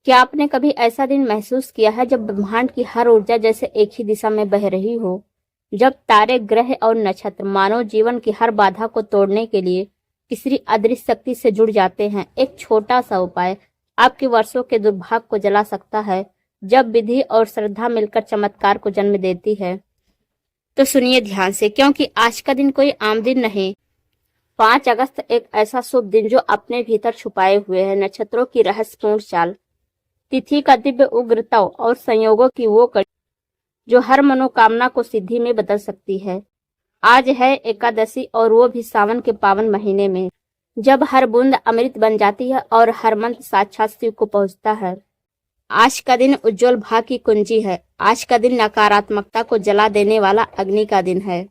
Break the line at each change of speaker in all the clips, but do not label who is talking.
क्या आपने कभी ऐसा दिन महसूस किया है जब ब्रह्मांड की हर ऊर्जा जैसे एक ही दिशा में बह रही हो? जब तारे, ग्रह और नक्षत्र मानव जीवन की हर बाधा को तोड़ने के लिए किसी अदृश्य शक्ति से जुड़ जाते हैं। एक छोटा सा उपाय आपके वर्षों के दुर्भाग्य को जला सकता है। जब विधि और श्रद्धा मिलकर चमत्कार को जन्म देती है, तो सुनिए ध्यान से, क्योंकि आज का दिन कोई आम दिन नहीं। 5 अगस्त एक ऐसा शुभ दिन जो अपने भीतर छुपाए हुए है नक्षत्रों की रहस्यपूर्ण चाल, तिथि का दिव्य उग्रता और संयोगों की वो कड़ी जो हर मनोकामना को सिद्धि में बदल सकती है। आज है एकादशी, और वो भी सावन के पावन महीने में, जब हर बूंद अमृत बन जाती है और हर मंत्र साक्षात शिव को पहुंचता है। आज का दिन उज्जवल भाग्य की कुंजी है। आज का दिन नकारात्मकता को जला देने वाला अग्नि का दिन है।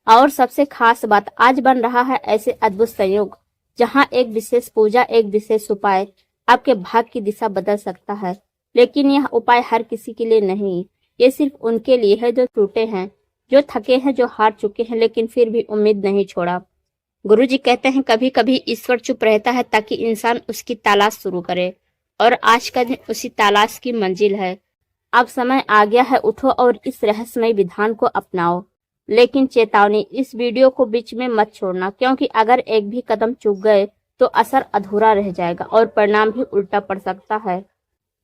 और सबसे खास बात, आज बन रहा है ऐसे अद्भुत संयोग जहां एक विशेष पूजा, एक विशेष उपाय आपके भाग्य की दिशा बदल सकता है। लेकिन यह उपाय हर किसी के लिए नहीं, ये सिर्फ उनके लिए है जो टूटे हैं, जो थके हैं, जो हार चुके हैं, लेकिन फिर भी उम्मीद नहीं छोड़ा। गुरुजी कहते हैं कभी कभी ईश्वर चुप रहता है ताकि इंसान उसकी तलाश शुरू करे, और आज का दिन उसी तलाश की मंजिल है। अब समय आ गया है, उठो और इस रहस्यमय विधान को अपनाओ। लेकिन चेतावनी, इस वीडियो को बीच में मत छोड़ना, क्योंकि अगर एक भी कदम चूक गए तो असर अधूरा रह जाएगा और परिणाम भी उल्टा पड़ सकता है।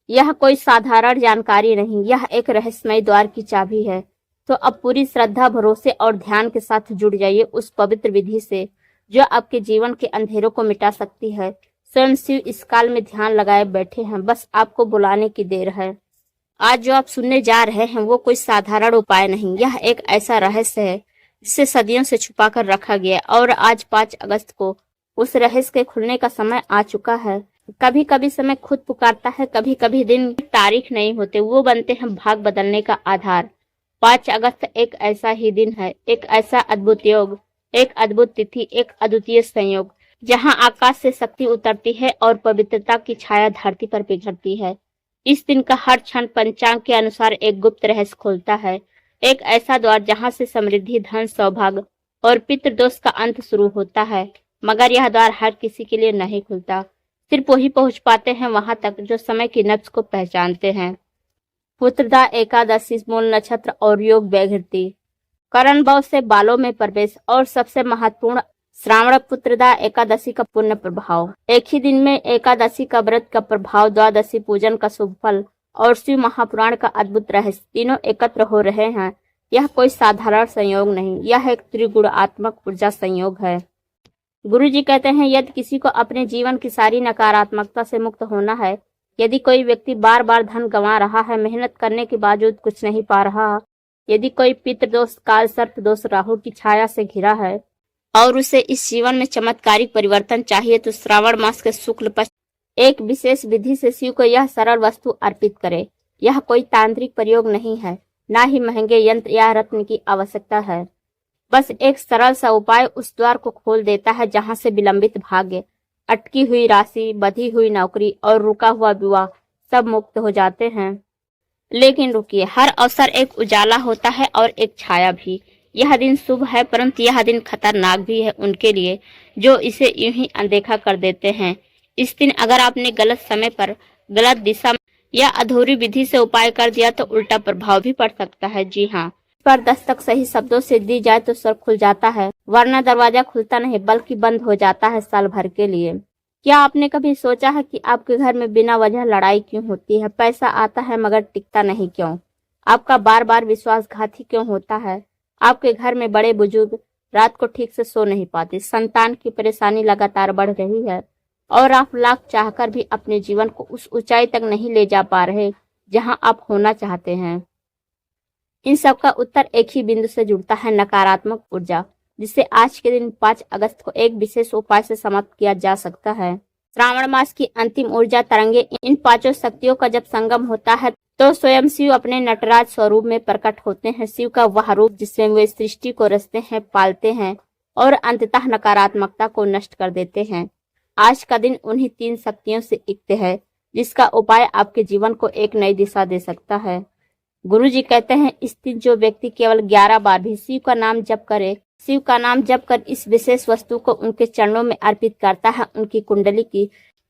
यह कोई साधारण जानकारी नहीं, यह एक रहस्यमय द्वार की चाबी है। तो अब पूरी श्रद्धा, भरोसे और ध्यान के साथ जुड़ जाइए उस पवित्र विधि से जो आपके जीवन के अंधेरों को मिटा सकती है। स्वयं शिव इस काल में ध्यान लगाए बैठे हैं, बस आपको बुलाने की देर है। आज जो आप सुनने जा रहे हैं वो कोई साधारण उपाय नहीं, यह एक ऐसा रहस्य है जिसे सदियों से छुपा कर रखा गया, और आज 5 अगस्त को उस रहस्य के खुलने का समय आ चुका है। कभी कभी समय खुद पुकारता है, कभी कभी दिन तारीख नहीं होते, वो बनते हैं भाग बदलने का आधार। 5 अगस्त एक ऐसा ही दिन है, एक ऐसा अद्भुत योग, एक अद्भुत तिथि, एक अद्वितीय संयोग, जहां आकाश से शक्ति उतरती है और पवित्रता की छाया धरती पर पिघलती है। इस दिन का हर क्षण पंचांग के अनुसार एक गुप्त रहस्य खोलता है, एक ऐसा द्वार जहां से समृद्धि, धन, सौभाग्य और पितृदोष का अंत शुरू होता है। मगर यह द्वार हर किसी के लिए नहीं खुलता, सिर्फ वही पहुंच पाते हैं वहां तक जो समय की नब्ज को पहचानते हैं। पुत्रदा एकादशी, मूल नक्षत्र और योग वैघृति, करण भाव से बालों में प्रवेश, और सबसे महत्वपूर्ण श्रावण पुत्रदा एकादशी का पुण्य प्रभाव। एक ही दिन में एकादशी का व्रत का प्रभाव, द्वादशी पूजन का शुभ फल और शिव महापुराण का अद्भुत रहस्य तीनों एकत्र हो रहे हैं। यह कोई साधारण संयोग नहीं, यह एक त्रिगुणात्मक ऊर्जा संयोग है। गुरुजी कहते हैं यदि किसी को अपने जीवन की सारी नकारात्मकता से मुक्त होना है, यदि कोई व्यक्ति बार बार धन गंवा रहा है, मेहनत करने के बावजूद कुछ नहीं पा रहा, यदि कोई पितृदोष, काल सर्प दोष, राहु की छाया से घिरा है और उसे इस जीवन में चमत्कारिक परिवर्तन चाहिए, तो श्रावण मास के शुक्ल पक्ष एक विशेष विधि से शिव को यह सरल वस्तु अर्पित करे। यह कोई तांत्रिक प्रयोग नहीं है, ना ही महंगे यंत्र या रत्न की आवश्यकता है। बस एक सरल सा उपाय उस द्वार को खोल देता है जहां से विलंबित भाग्य, अटकी हुई राशि, बधी हुई नौकरी और रुका हुआ विवाह सब मुक्त हो जाते हैं। लेकिन रुकिए, हर अवसर एक उजाला होता है और एक छाया भी। यह दिन शुभ है, परंतु यह दिन खतरनाक भी है उनके लिए जो इसे यूं ही अनदेखा कर देते हैं। इस दिन अगर आपने गलत समय पर, गलत दिशा में या अधूरी विधि से उपाय कर दिया तो उल्टा प्रभाव भी पड़ सकता है। जी हाँ, पर दस्तक सही शब्दों से दी जाए तो स्वर खुल जाता है, वरना दरवाजा खुलता नहीं बल्कि बंद हो जाता है साल भर के लिए। क्या आपने कभी सोचा है कि आपके घर में बिना वजह लड़ाई क्यों होती है? पैसा आता है मगर टिकता नहीं क्यों? आपका बार बार विश्वासघाती क्यों होता है? आपके घर में बड़े बुजुर्ग रात को ठीक से सो नहीं पाते, संतान की परेशानी लगातार बढ़ रही है, और आप लाख चाहकर भी अपने जीवन को उस ऊंचाई तक नहीं ले जा पा रहे जहां आप होना चाहते हैं। इन सब का उत्तर एक ही बिंदु से जुड़ता है, नकारात्मक ऊर्जा, जिसे आज के दिन 5 अगस्त को एक विशेष उपाय से समाप्त किया जा सकता है। श्रावण मास की अंतिम ऊर्जा तरंगे, इन 5 शक्तियों का जब संगम होता है तो स्वयं शिव अपने नटराज स्वरूप में प्रकट होते हैं। शिव का वह रूप जिसमें वे सृष्टि को रचते हैं, पालते हैं और अंततः नकारात्मकता को नष्ट कर देते हैं। आज का दिन उन्हीं 3 शक्तियों से युक्त है जिसका उपाय आपके जीवन को एक नई दिशा दे सकता है। गुरुजी कहते हैं इस दिन जो व्यक्ति केवल 11 बार भी शिव का नाम जप करे, शिव का नाम जप कर इस विशेष वस्तु को उनके चरणों में अर्पित करता है, उनकी कुंडली की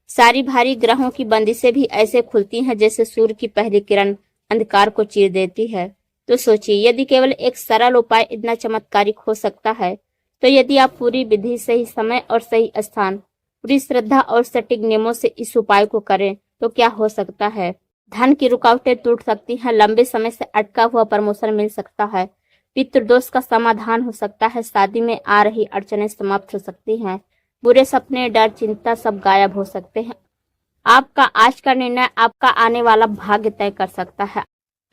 सारी भारी ग्रहों की बंदिशें भी ऐसे खुलती हैं जैसे सूर्य की पहली किरण अंधकार को चीर देती है। तो सोचिए, यदि केवल एक सरल उपाय इतना चमत्कारिक हो सकता है, तो यदि आप पूरी विधि, सही समय और सही स्थान, पूरी श्रद्धा और सटीक नियमों से इस उपाय को करें तो क्या हो सकता है। धन की रुकावटें टूट सकती हैं, लंबे समय से अटका हुआ प्रमोशन मिल सकता है, पितृदोष का समाधान हो सकता है, शादी में आ रही अड़चनें समाप्त हो सकती हैं, बुरे सपने, डर, चिंता सब गायब हो सकते हैं। आपका आज का निर्णय आपका आने वाला भाग्य तय कर सकता है।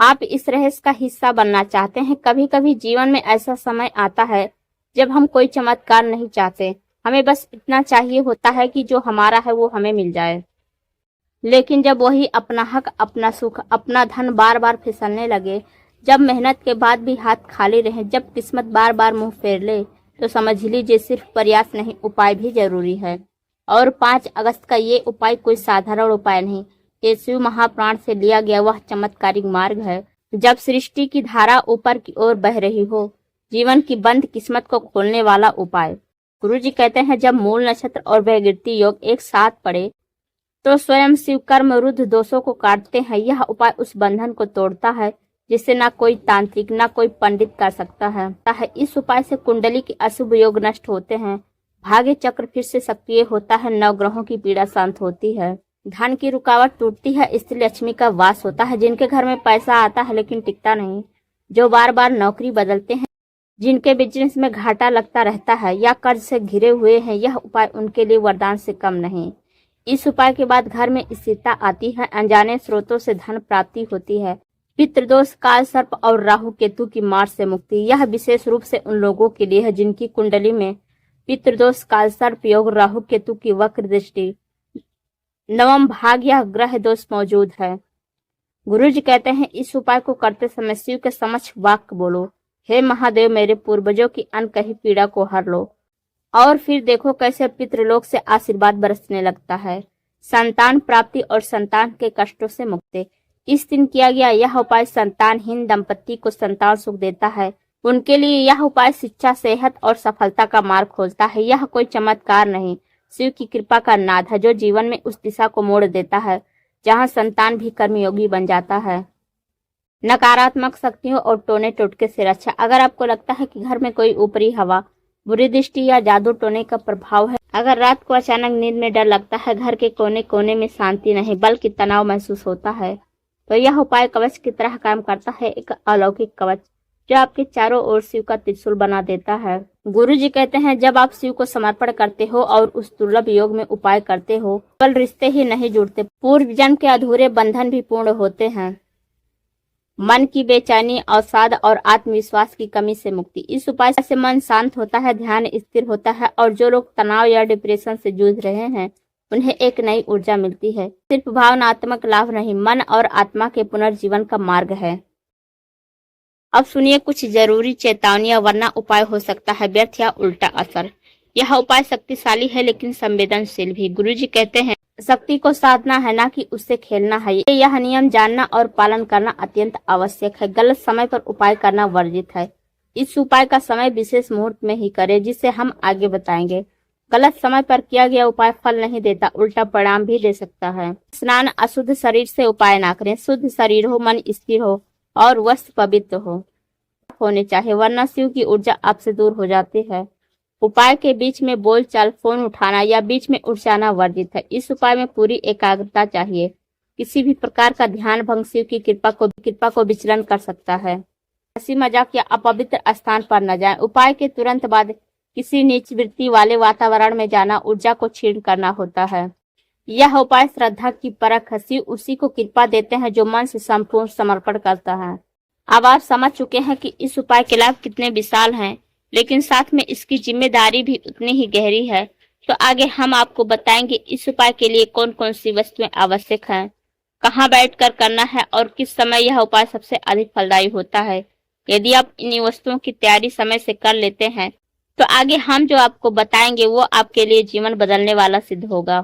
आप इस रहस्य का हिस्सा बनना चाहते हैं। कभी कभी जीवन में ऐसा समय आता है जब हम कोई चमत्कार नहीं चाहते, हमें बस इतना चाहिए होता है कि जो हमारा है वो हमें मिल जाए। लेकिन जब वही अपना हक, अपना सुख, अपना धन बार बार फिसलने लगे, जब मेहनत के बाद भी हाथ खाली रहे, जब किस्मत बार बार मुंह फेर ले, तो समझ लीजिए सिर्फ प्रयास नहीं, उपाय भी जरूरी है। और 5 अगस्त का ये उपाय कोई साधारण उपाय नहीं, ये शिव महाप्राण से लिया गया वह चमत्कारिक मार्ग है। जब सृष्टि की धारा ऊपर की ओर बह रही हो, जीवन की बंद किस्मत को खोलने वाला उपाय। गुरु जी कहते हैं, जब मूल नक्षत्र और वैगिरती योग एक साथ पड़े तो स्वयं शिव कर्म रुद्ध दोषों को काटते हैं। यह उपाय उस बंधन को तोड़ता है जिसे ना कोई तांत्रिक, ना कोई पंडित कर सकता है। इस उपाय से कुंडली के अशुभ योग नष्ट होते हैं, भाग्य चक्र फिर से सक्रिय होता है, नवग्रहों की पीड़ा शांत होती है, धन की रुकावट टूटती है, स्त्री लक्ष्मी का वास होता है। जिनके घर में पैसा आता है लेकिन टिकता नहीं, जो बार बार नौकरी बदलते हैं, जिनके बिजनेस में घाटा लगता रहता है या कर्ज से घिरे हुए हैं, यह उपाय उनके लिए वरदान से कम नहीं। इस उपाय के बाद घर में स्थिरता आती है, अनजाने स्रोतों से धन प्राप्ति होती है, पितृदोष, काल सर्प और राहु केतु की मार से मुक्ति। यह विशेष रूप से उन लोगों के लिए है जिनकी कुंडली में पितृदोष, काल सर्प योग, राहु केतु की वक्र दृष्टि, नवम भाग या ग्रह दोष मौजूद है। गुरु जी कहते हैं, इस उपाय को करते समय शिव के समक्ष वाक्य बोलो, हे महादेव, मेरे पूर्वजों की अनकही पीड़ा को हर लो। और फिर देखो कैसे पितृलोक से आशीर्वाद बरसने लगता है, संतान प्राप्ति और संतान के कष्टों से मुक्ति। इस दिन किया गया यह उपाय संतानहीन दंपति को संतान सुख देता है। उनके लिए यह उपाय शिक्षा, सेहत और सफलता का मार्ग खोलता है। यह कोई चमत्कार नहीं, शिव की कृपा का नाद है जो जीवन में उस दिशा को मोड़ देता है जहाँ संतान भी कर्मयोगी बन जाता है। नकारात्मक शक्तियों और टोने टोटके से रक्षा। अगर आपको लगता है कि घर में कोई ऊपरी हवा, बुरी दृष्टि या जादू टोने का प्रभाव है, अगर रात को अचानक नींद में डर लगता है, घर के कोने कोने में शांति नहीं बल्कि तनाव महसूस होता है, तो यह उपाय कवच की तरह काम करता है, एक अलौकिक कवच जो आपके चारों ओर शिव का त्रिशूल बना देता है। गुरु जी कहते हैं, जब आप शिव को समर्पण करते हो और उस दुर्लभ योग में उपाय करते हो, केवल रिश्ते ही नहीं जुड़ते, पूर्व जन्म के अधूरे बंधन भी पूर्ण होते हैं। मन की बेचैनी, अवसाद और आत्मविश्वास की कमी से मुक्ति। इस उपाय से मन शांत होता है, ध्यान स्थिर होता है और जो लोग तनाव या डिप्रेशन से जूझ रहे हैं उन्हें एक नई ऊर्जा मिलती है। सिर्फ भावनात्मक लाभ नहीं, मन और आत्मा के पुनर्जीवन का मार्ग है। अब सुनिए कुछ जरूरी चेतावनियां, वरना उपाय हो सकता है व्यर्थ या उल्टा असर। यह उपाय शक्तिशाली है लेकिन संवेदनशील भी। गुरु जी कहते हैं, शक्ति को साधना है, ना कि उससे खेलना है। यह नियम जानना और पालन करना अत्यंत आवश्यक है। गलत समय पर उपाय करना वर्जित है। इस उपाय का समय विशेष मुहूर्त में ही करें, जिसे हम आगे बताएंगे। गलत समय पर किया गया उपाय फल नहीं देता, उल्टा परिणाम भी दे सकता है। स्नान, अशुद्ध शरीर से उपाय ना करें। शुद्ध शरीर हो, मन स्थिर हो और वस्त्र पवित्र होने चाहिए, वरना शिव की ऊर्जा आपसे दूर हो जाती है। उपाय के बीच में बोलचाल, फोन उठाना या बीच में उठ जाना वर्जित है। इस उपाय में पूरी एकाग्रता चाहिए। किसी भी प्रकार का ध्यान भंग शिव की कृपा को विचलन कर सकता है। हंसी मजाक या अपवित्र स्थान पर न जाएं। उपाय के तुरंत बाद किसी नीच वृत्ति वाले वातावरण में जाना ऊर्जा को क्षीण करना होता है। यह उपाय श्रद्धा की परख है। शिव उसी को कृपा देते हैं जो मन से संपूर्ण समर्पण करता है। अब आप समझ चुके हैं कि इस उपाय के लाभ कितने विशाल हैं, लेकिन साथ में इसकी जिम्मेदारी भी उतनी ही गहरी है। तो आगे हम आपको बताएंगे इस उपाय के लिए कौन कौन सी वस्तुएं आवश्यक हैं, कहाँ बैठकर करना है और किस समय यह उपाय सबसे अधिक फलदायी होता है। यदि आप इन वस्तुओं की तैयारी समय से कर लेते हैं तो आगे हम जो आपको बताएंगे वो आपके लिए जीवन बदलने वाला सिद्ध होगा।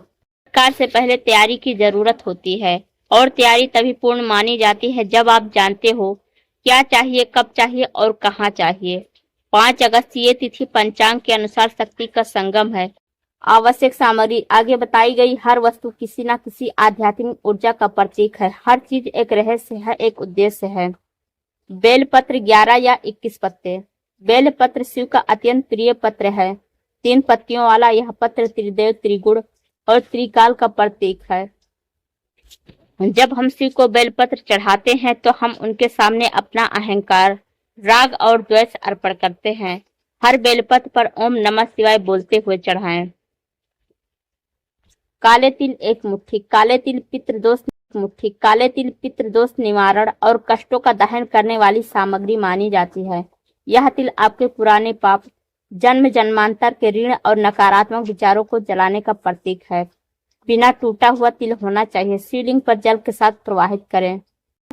कार से पहले तैयारी की जरूरत होती है और तैयारी तभी पूर्ण मानी जाती है जब आप जानते हो क्या चाहिए, कब चाहिए और कहाँ चाहिए। 5 अगस्त ये तिथि पंचांग के अनुसार शक्ति का संगम है। आवश्यक सामग्री। आगे बताई गई हर वस्तु किसी न किसी आध्यात्मिक ऊर्जा का प्रतीक है। हर चीज एक रहस्य है, एक उद्देश्य है। बेलपत्र 11 या 21 पत्ते। बेलपत्र शिव का अत्यंत प्रिय पत्र है। 3 पत्तियों वाला यह पत्र त्रिदेव, त्रिगुण और त्रिकाल का प्रतीक है। जब हम शिव को बेलपत्र चढ़ाते हैं तो हम उनके सामने अपना अहंकार, राग और द्वेष अर्पण करते हैं। हर बेलपत्र पर ओम नमः शिवाय बोलते हुए चढ़ाएं। काले तिल 1 मुट्ठी। काले तिल पितृदोष मुट्ठी। काले तिल पितृदोष निवारण और कष्टों का दहन करने वाली सामग्री मानी जाती है। यह तिल आपके पुराने पाप, जन्म जन्मांतर के ऋण और नकारात्मक विचारों को जलाने का प्रतीक है। बिना टूटा हुआ तिल होना चाहिए। शिवलिंग पर जल के साथ प्रवाहित करें।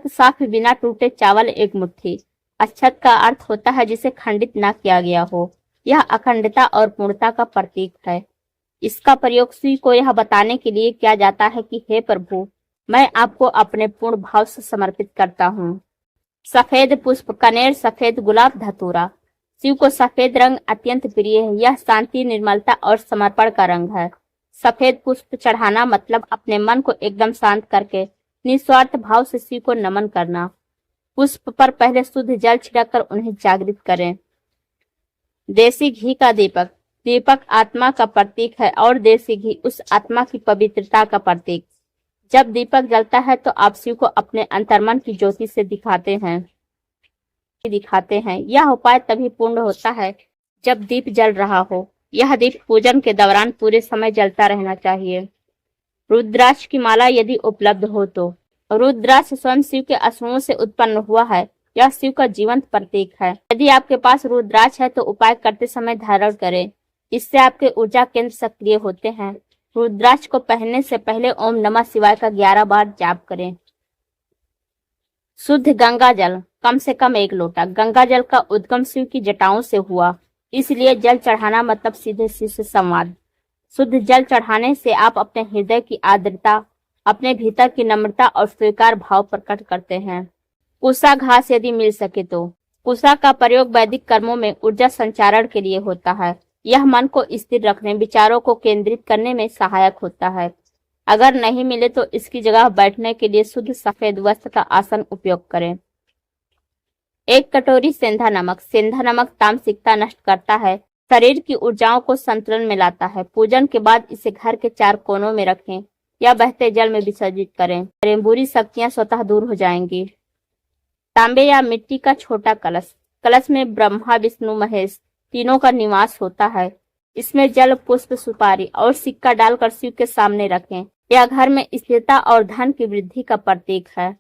साफ बिना टूटे चावल 1 मुट्ठी। अक्षत का अर्थ होता है जिसे खंडित ना किया गया हो। यह अखंडता और पूर्णता का प्रतीक है। इसका प्रयोग शिव को यह बताने के लिए किया जाता है कि हे प्रभु, मैं आपको अपने पूर्ण भाव से समर्पित करता हूँ। सफेद पुष्प, कनेर, सफेद गुलाब, धतूरा। शिव को सफेद रंग अत्यंत प्रिय है। यह शांति, निर्मलता और समर्पण का रंग है। सफेद पुष्प चढ़ाना मतलब अपने मन को एकदम शांत करके निस्वार्थ भाव से शिव को नमन करना। पुष्प पर पहले शुद्ध जल छिड़ककर उन्हें जागृत करें। देसी घी का दीपक। दीपक आत्मा का प्रतीक है और देसी घी उस आत्मा की पवित्रता का प्रतीक। जब दीपक जलता है तो आप शिव को अपने अंतर्मन की ज्योति से दिखाते हैं। यह उपाय तभी पूर्ण होता है जब दीप जल रहा हो। यह दीप पूजन के दौरान पूरे समय जलता रहना चाहिए। रुद्राक्ष की माला यदि उपलब्ध हो तो। रुद्राक्ष स्वयं शिव के असुरों से उत्पन्न हुआ है। यह शिव का जीवंत प्रतीक है। यदि आपके पास रुद्राक्ष है तो उपाय करते समय धारण करें। इससे आपके ऊर्जा केंद्र सक्रिय होते हैं। रुद्राक्ष को पहनने से पहले ओम नमः शिवाय का 11 बार जाप करें। शुद्ध गंगा जल, कम से कम 1 लोटा। गंगा जल का उद्गम शिव की जटाओं से हुआ, इसलिए जल चढ़ाना मतलब सीधे शिव से संवाद। शुद्ध जल चढ़ाने से आप अपने हृदय की आर्द्रता, अपने भीतर की नम्रता और स्वीकार भाव प्रकट करते हैं। कुसा घास यदि मिल सके तो। कुसा का प्रयोग वैदिक कर्मों में ऊर्जा संचारण के लिए होता है। यह मन को स्थिर रखने, विचारों को केंद्रित करने में सहायक होता है। अगर नहीं मिले तो इसकी जगह बैठने के लिए शुद्ध सफेद वस्त्र का आसन उपयोग करें। 1 कटोरी सेंधा नमक। सेंधा नमक तामसिकता नष्ट करता है, शरीर की ऊर्जाओं को संतुलन में लाता है। पूजन के बाद इसे घर के 4 कोनों में रखें या बहते जल में विसर्जित करें। बुरी शक्तियां स्वतः दूर हो जाएंगी। तांबे या मिट्टी का छोटा कलश। कलश में ब्रह्मा, विष्णु, महेश तीनों का निवास होता है। इसमें जल, पुष्प, सुपारी और सिक्का डालकर शिव के सामने रखें। यह घर में स्थिरता और धन की वृद्धि का प्रतीक है।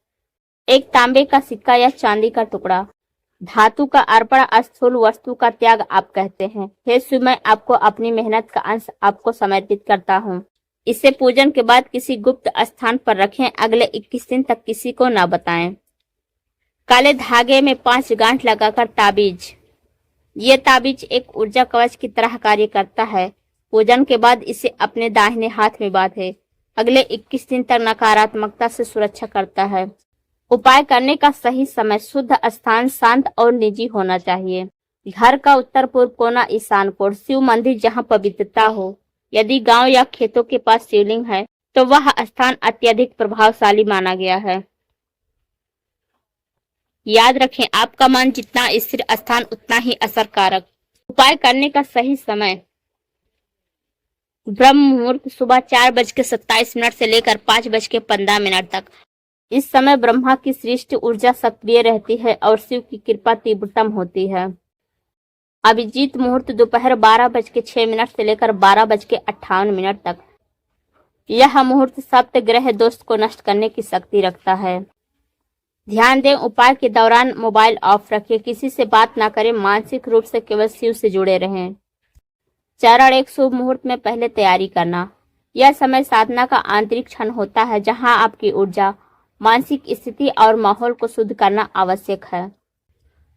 1 तांबे का सिक्का या चांदी का टुकड़ा। धातु का अर्पण स्थूल वस्तु का त्याग आप कहते हैं। हे शिव, मैं आपको अपनी मेहनत का अंश आपको समर्पित करता हूँ। इसे पूजन के बाद किसी गुप्त स्थान पर रखें। अगले 21 दिन तक किसी को न बताएं। काले धागे में 5 गांठ लगाकर ताबीज। ये ताबीज एक ऊर्जा कवच की तरह कार्य करता है। पूजन के बाद इसे अपने दाहिने हाथ में बांधे। अगले 21 दिन तक नकारात्मकता से सुरक्षा करता है। उपाय करने का सही समय। शुद्ध स्थान शांत और निजी होना चाहिए। घर का उत्तर पूर्व कोना, ईशान कोण। शिव मंदिर जहाँ पवित्रता हो। यदि गांव या खेतों के पास शिवलिंग है तो वह स्थान अत्यधिक प्रभावशाली माना गया है। याद रखें, आपका मन जितना स्थिर, स्थान उतना ही असरकारक। उपाय करने का सही समय। ब्रह्म मुहूर्त सुबह 4:27 से लेकर 5:15 तक। इस समय ब्रह्मा की सृष्टि ऊर्जा सक्रिय रहती है और शिव की कृपा तीव्रतम होती है। अभिजीत मुहूर्त दोपहर 12:06 से लेकर 12:58 तक। यह मुहूर्त सप्त ग्रह दोष को नष्ट करने की शक्ति रखता है। ध्यान दें, उपाय के दौरान मोबाइल ऑफ रखें। किसी से बात ना करें। मानसिक रूप से केवल शिव से जुड़े रहें। चरण 1 शुभ मुहूर्त में पहले तैयारी करना। यह समय साधना का आंतरिक क्षण होता है जहां आपकी ऊर्जा, मानसिक स्थिति और माहौल को शुद्ध करना आवश्यक है।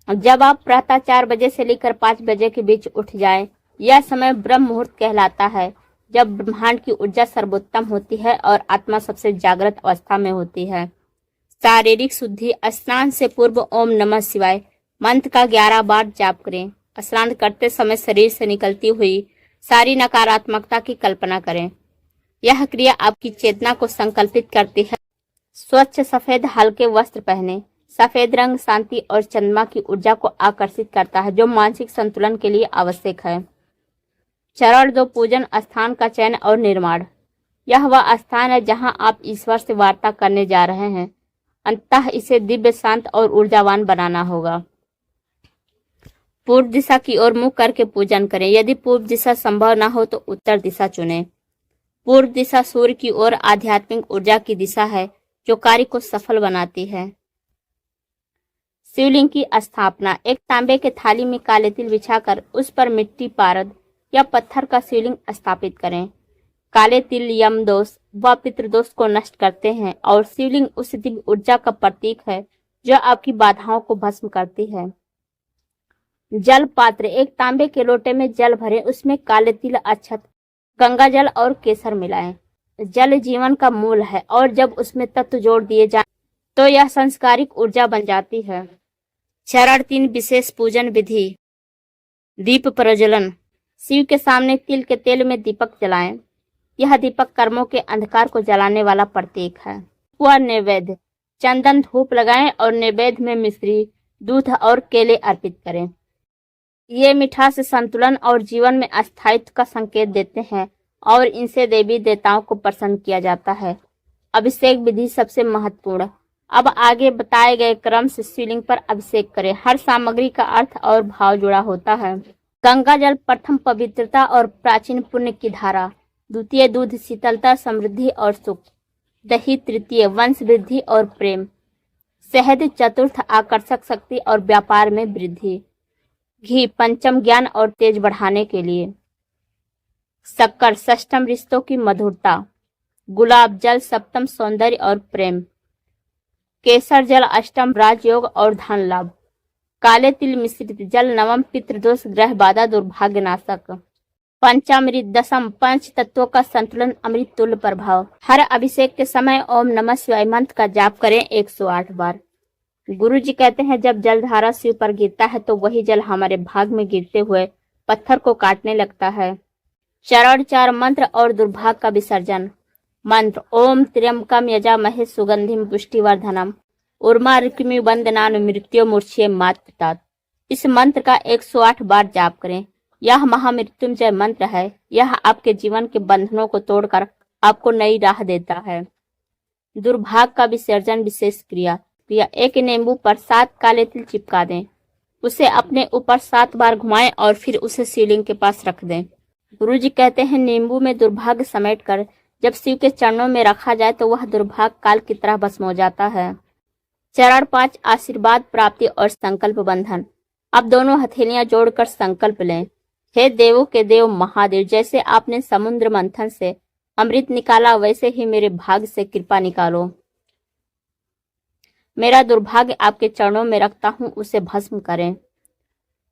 जब आप प्रातः 4 बजे से लेकर 5 बजे के बीच उठ जाएं, यह समय ब्रह्म मुहूर्त कहलाता है, जब ब्रह्मांड की ऊर्जा सर्वोत्तम होती है और आत्मा सबसे जागृत अवस्था में होती है। शारीरिक शुद्धि। स्नान से पूर्व ओम नमः शिवाय मंत्र का 11 बार जाप करें। स्नान करते समय शरीर से निकलती हुई सारी नकारात्मकता की कल्पना करें। यह क्रिया आपकी चेतना को संकल्पित करती है। स्वच्छ सफेद हल्के वस्त्र पहने। सफेद रंग शांति और चंद्रमा की ऊर्जा को आकर्षित करता है, जो मानसिक संतुलन के लिए आवश्यक है। चरण 2, पूजन स्थान का चयन और निर्माण। यह वह स्थान है जहां आप ईश्वर से वार्ता करने जा रहे हैं। अंततः इसे दिव्य, शांत और ऊर्जावान बनाना होगा। पूर्व दिशा की ओर मुख करके पूजन करें। यदि पूर्व दिशा संभव न हो तो उत्तर दिशा चुनें। पूर्व दिशा सूर्य की ओर आध्यात्मिक ऊर्जा की दिशा है, जो कार्य को सफल बनाती है। शिवलिंग की स्थापना। एक तांबे के थाली में काले तिल बिछाकर उस पर मिट्टी, पारद या पत्थर का शिवलिंग स्थापित करें। काले तिल यम दोष व पितृदोष को नष्ट करते हैं और शिवलिंग उस दिव्य ऊर्जा का प्रतीक है जो आपकी बाधाओं को भस्म करती है। जल पात्र। एक तांबे के लोटे में जल भरें, उसमें काले तिल, अक्षत, गंगा जल और केसर मिलाएं। जल जीवन का मूल है और जब उसमें तत्व जोड़ दिए जाएं तो यह संस्कारिक ऊर्जा बन जाती है। चरण 3, विशेष पूजन विधि। दीप प्रज्वलन। शिव के सामने तिल के तेल में दीपक जलाएं। यह दीपक कर्मों के अंधकार को जलाने वाला प्रतीक है। वह नैवेद्य। चंदन धूप लगाएं और नैवेद्य में मिश्री, दूध और केले अर्पित करें। ये मिठास संतुलन और जीवन में अस्थायित्व का संकेत देते हैं और इनसे देवी देवताओं को प्रसन्न किया जाता है। अभिषेक विधि सबसे महत्वपूर्ण। अब आगे बताए गए क्रम से शिवलिंग पर अभिषेक करें। हर सामग्री का अर्थ और भाव जुड़ा होता है। गंगा जल प्रथम पवित्रता और प्राचीन पुण्य की धारा। द्वितीय दूध शीतलता, समृद्धि और सुख। दही तृतीय वंश वृद्धि और प्रेम। शहद चतुर्थ आकर्षक शक्ति और व्यापार में वृद्धि। घी पंचम ज्ञान और तेज बढ़ाने के लिए। शक्कर षष्ठम रिश्तों की मधुरता। गुलाब जल सप्तम सौंदर्य और प्रेम। केसर जल अष्टम राजयोग और धन लाभ। काले तिल मिश्रित जल नवम पितृदोष ग्रह बाधा दुर्भाग्य नाशक। पंचामृत दशम पंच तत्वों का संतुलन अमृत तुल्य प्रभाव। हर अभिषेक के समय ओम नमः शिवाय मंत्र का जाप करें 108 बार। गुरु जी कहते हैं, जब जलधारा शिव पर गिरता है तो वही जल हमारे भाग में गिरते हुए पत्थर को काटने लगता है। चरण 4, मंत्र और दुर्भाग्य का विसर्जन। मंत्र। ओम त्र्यंबकम यजामहे सुगंधिम पुष्टिवर्धनम उर्मारुकमि वंदनान मृत्यो मूर्छे मातृतात। इस मंत्र का 108 बार जाप करें। यह महामृत्युंजय मंत्र है। यह आपके जीवन के बंधनों को तोड़कर आपको नई राह देता है। दुर्भाग्य का विसर्जन विशेष क्रिया। एक नींबू पर 7 काले तिल चिपका दें। उसे अपने ऊपर 7 बार घुमाएं और फिर उसे शिवलिंग के पास रख दें। गुरु जी कहते हैं, नींबू में दुर्भाग्य समेट कर जब शिव के चरणों में रखा जाए तो वह दुर्भाग्य काल की तरह भस्म हो जाता है। चरण 5, आशीर्वाद प्राप्ति और संकल्प बंधन। अब दोनों हथेलियां जोड़कर संकल्प लें। हे देवों के देव महादेव, जैसे आपने समुद्र मंथन से अमृत निकाला वैसे ही मेरे भाग्य से कृपा निकालो। मेरा दुर्भाग्य आपके चरणों में रखता हूँ, उसे भस्म करें।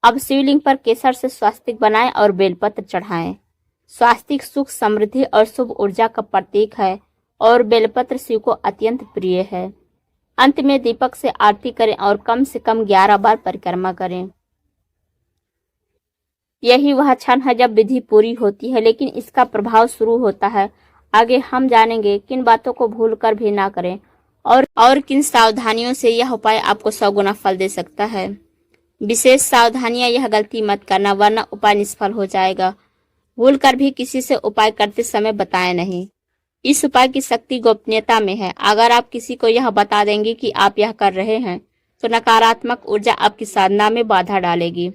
अब शिवलिंग पर केसर से स्वास्तिक बनाएं और बेलपत्र चढ़ाएं। स्वास्तिक सुख, समृद्धि और शुभ ऊर्जा का प्रतीक है और बेलपत्र शिव को अत्यंत प्रिय है। अंत में दीपक से आरती करें और कम से कम 11 बार परिक्रमा करें। यही वह क्षण है जब विधि पूरी होती है, लेकिन इसका प्रभाव शुरू होता है। आगे हम जानेंगे किन बातों को भूल कर भी ना करें और किन सावधानियों से यह उपाय आपको 100 गुना फल दे सकता है। विशेष सावधानियां। यह गलती मत करना वरना उपाय निष्फल हो जाएगा। भूल कर भी किसी से उपाय करते समय बताएं नहीं। इस उपाय की शक्ति गोपनीयता में है। अगर आप किसी को यह बता देंगे कि आप यह कर रहे हैं तो नकारात्मक ऊर्जा आपकी साधना में बाधा डालेगी।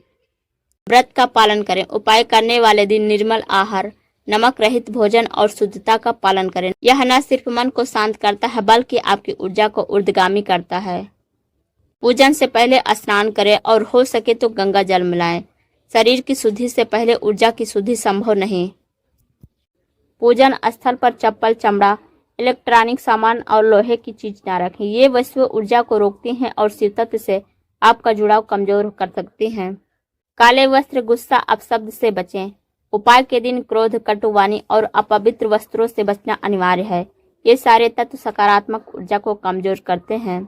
व्रत का पालन करें। उपाय करने वाले दिन निर्मल आहार, नमक रहित भोजन और शुद्धता का पालन करें। यह न सिर्फ मन को शांत करता है बल्कि आपकी ऊर्जा को ऊर्ध्वगामी करता है। पूजन से पहले स्नान करें और हो सके तो गंगा जल मिलाएं। शरीर की शुद्धि से पहले ऊर्जा की शुद्धि संभव नहीं। पूजन स्थल पर चप्पल, चमड़ा, इलेक्ट्रॉनिक सामान और लोहे की चीज न रखें। ये वस्तुएं ऊर्जा को रोकती हैं और शिव तत्व से आपका जुड़ाव कमजोर कर सकती हैं। काले वस्त्र, गुस्सा, अपशब्द से बचें। उपाय के दिन क्रोध, कटुवाणी और अपवित्र वस्त्रों से बचना अनिवार्य है। ये सारे तत्व सकारात्मक ऊर्जा को कमजोर करते हैं।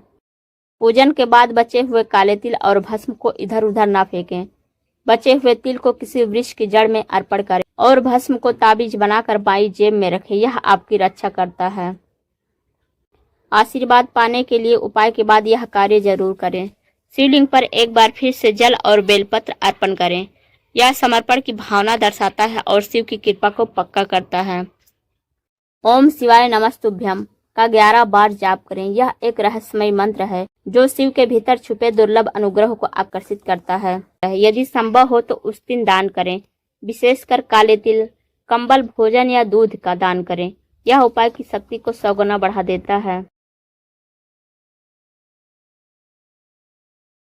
पूजन के बाद बचे हुए काले तिल और भस्म को इधर उधर ना फेंकें। बचे हुए तिल को किसी वृक्ष की जड़ में अर्पण करें और भस्म को ताबीज बनाकर बाई जेब में रखें। यह आपकी रक्षा करता है। आशीर्वाद पाने के लिए उपाय के बाद यह कार्य जरूर करें। शिवलिंग पर एक बार फिर से जल और बेलपत्र अर्पण करें। यह समर्पण की भावना दर्शाता है और शिव की कृपा को पक्का करता है। ओम शिवाय नमस्तुभ्यम का 11 बार जाप करें। यह एक रहस्यमय मंत्र है जो शिव के भीतर छुपे दुर्लभ अनुग्रह को आकर्षित करता है। यदि संभव हो तो उस दिन दान करें, विशेषकर काले तिल, कंबल, भोजन या दूध का दान करें। यह उपाय की शक्ति को 100 गुना बढ़ा देता है।